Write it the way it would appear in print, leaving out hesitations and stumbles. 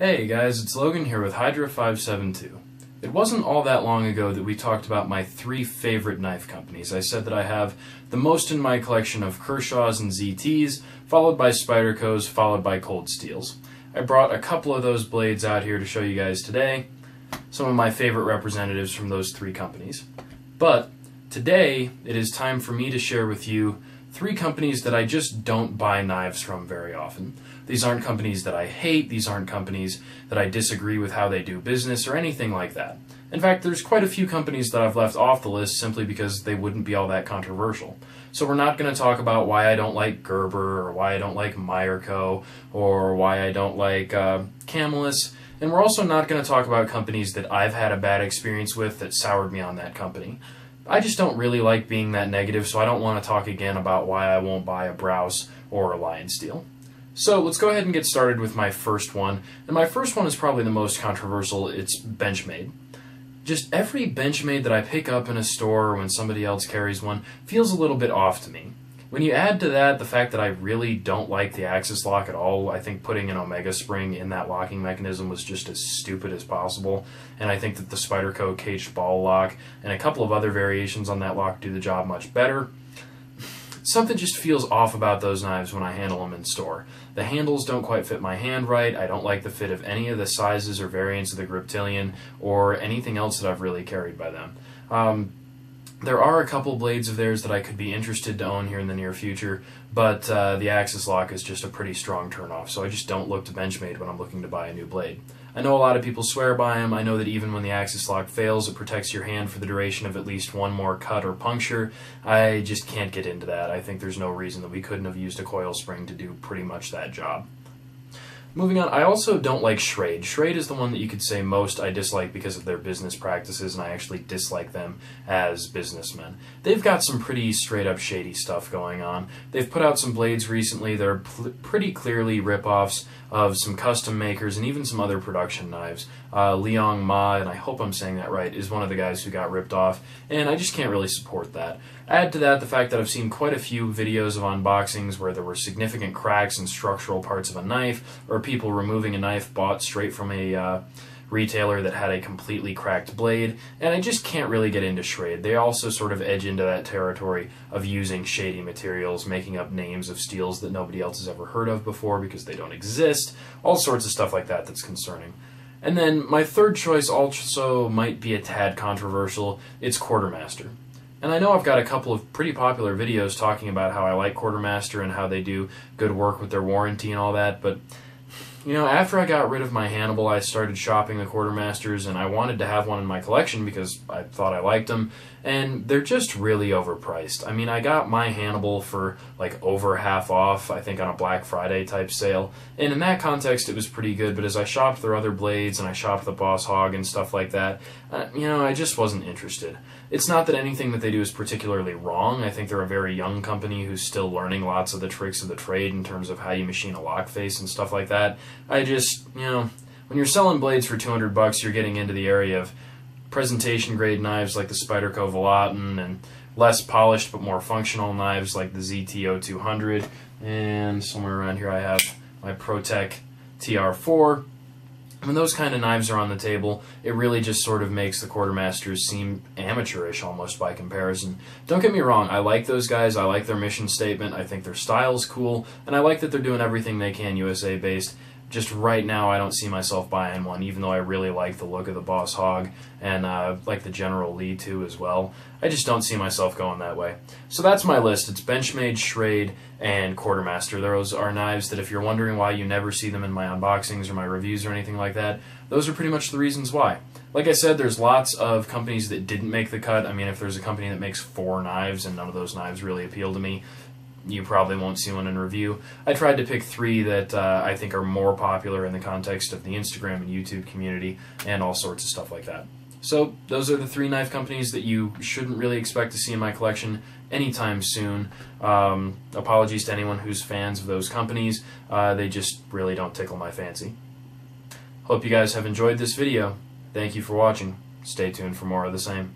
Hey guys, it's Logan here with Hydra572. It wasn't all that long ago that we talked about my three favorite knife companies. I said that I have the most in my collection of Kershaws and ZTs, followed by Spydercos, followed by Cold Steels. I brought a couple of those blades out here to show you guys today, some of my favorite representatives from those three companies. But today, it is time for me to share with you three companies that I just don't buy knives from very often. These aren't companies that I hate, these aren't companies that I disagree with how they do business or anything like that. In fact, there's quite a few companies that I've left off the list simply because they wouldn't be all that controversial. So we're not going to talk about why I don't like Gerber, or why I don't like Meyerco, or why I don't like Camelus, and we're also not going to talk about companies that I've had a bad experience with that soured me on that company. I just don't really like being that negative, so I don't want to talk again about why I won't buy a Browse or a Lion Steel. So let's go ahead and get started with my first one, and my first one is probably the most controversial. It's Benchmade. Just every Benchmade that I pick up in a store or when somebody else carries one feels a little bit off to me. When you add to that the fact that I really don't like the axis lock at all, I think putting an Omega spring in that locking mechanism was just as stupid as possible, and I think that the Spyderco caged ball lock and a couple of other variations on that lock do the job much better. Something just feels off about those knives when I handle them in store. The handles don't quite fit my hand right. I don't like the fit of any of the sizes or variants of the Griptilian or anything else that I've really carried by them. There are a couple blades of theirs that I could be interested to own here in the near future, but the axis lock is just a pretty strong turnoff, so I just don't look to Benchmade when I'm looking to buy a new blade. I know a lot of people swear by them. I know that even when the axis lock fails, it protects your hand for the duration of at least one more cut or puncture. I just can't get into that. I think there's no reason that we couldn't have used a coil spring to do pretty much that job. Moving on, I also don't like Schrade. Schrade is the one that you could say most I dislike because of their business practices, and I actually dislike them as businessmen. They've got some pretty straight-up shady stuff going on. They've put out some blades recently that are pretty clearly rip-offs of some custom makers and even some other production knives. Liang Ma, and I hope I'm saying that right, is one of the guys who got ripped off, and I just can't really support that. Add to that the fact that I've seen quite a few videos of unboxings where there were significant cracks in structural parts of a knife, or people removing a knife bought straight from a retailer that had a completely cracked blade, and I just can't really get into Schrade. They also sort of edge into that territory of using shady materials, making up names of steels that nobody else has ever heard of before because they don't exist, all sorts of stuff like that that's concerning. And then my third choice also might be a tad controversial. It's Quartermaster. And I know I've got a couple of pretty popular videos talking about how I like Quartermaster and how they do good work with their warranty and all that, but you know, after I got rid of my Hannibal, I started shopping the Quartermasters, and I wanted to have one in my collection because I thought I liked them, and they're just really overpriced. I mean, I got my Hannibal for like over half off, I think on a Black Friday type sale, and in that context it was pretty good, but as I shopped their other blades and I shopped the Boss Hog and stuff like that, you know, I just wasn't interested. It's not that anything that they do is particularly wrong. I think they're a very young company who's still learning lots of the tricks of the trade in terms of how you machine a lock face and stuff like that. I just, you know, when you're selling blades for $200, you're getting into the area of presentation grade knives like the Spyderco Volatin and less polished but more functional knives like the ZT-0200, and somewhere around here I have my ProTech TR4. When those kind of knives are on the table, it really just sort of makes the Quartermasters seem amateurish almost by comparison. Don't get me wrong, I like those guys, I like their mission statement, I think their style's cool, and I like that they're doing everything they can USA based. Just right now I don't see myself buying one, even though I really like the look of the Boss Hog and like the General Lee too as well. I just don't see myself going that way. So that's my list. It's Benchmade, Schrade, and Quartermaster. Those are knives that if you're wondering why you never see them in my unboxings or my reviews or anything like that, those are pretty much the reasons why. Like I said, there's lots of companies that didn't make the cut. I mean, if there's a company that makes 4 knives and none of those knives really appeal to me, you probably won't see one in review. I tried to pick 3 that I think are more popular in the context of the Instagram and YouTube community and all sorts of stuff like that. So those are the 3 knife companies that you shouldn't really expect to see in my collection anytime soon. Apologies to anyone who's fans of those companies. They just really don't tickle my fancy. Hope you guys have enjoyed this video. Thank you for watching. Stay tuned for more of the same.